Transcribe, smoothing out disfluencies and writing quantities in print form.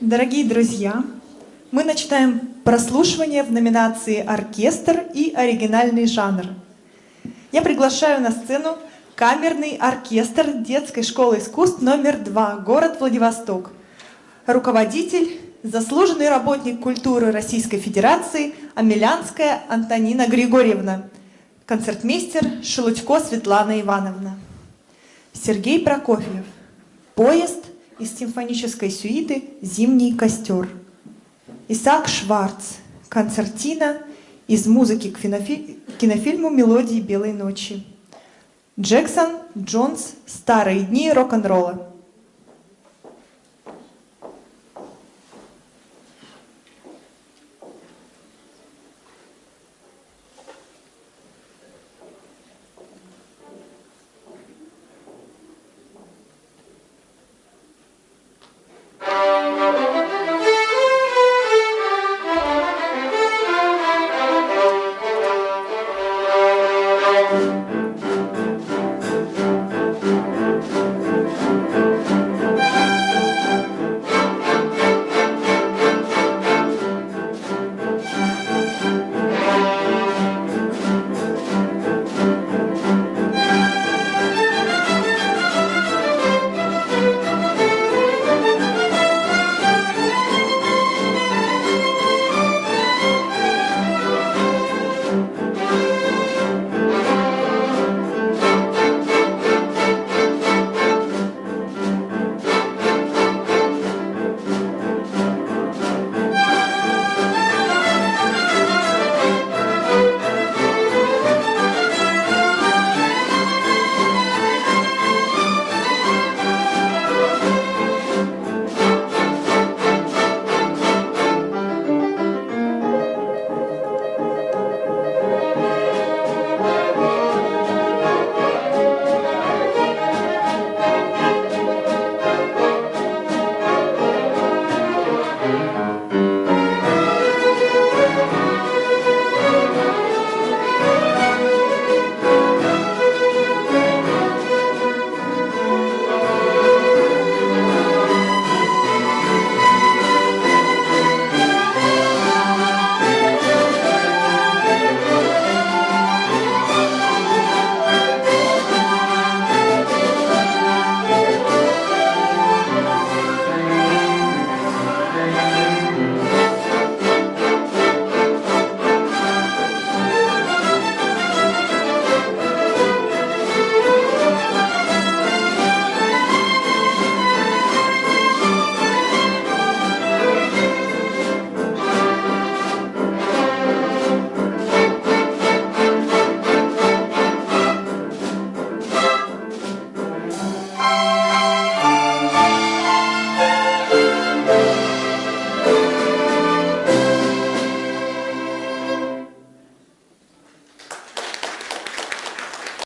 Дорогие друзья, мы начинаем прослушивание в номинации «Оркестр и оригинальный жанр». Я приглашаю на сцену камерный оркестр детской школы искусств номер 2, город Владивосток. Руководитель, заслуженный работник культуры Российской Федерации Амелянская Антонина Григорьевна. Концертмейстер Шелудько Светлана Ивановна. Сергей Прокофьев. Поезд из симфонической сюиты «Зимний костер». Исаак Шварц. Концертина из музыки к кинофильму «Мелодии белой ночи». Джексон Джонс. Старые дни рок-н-ролла.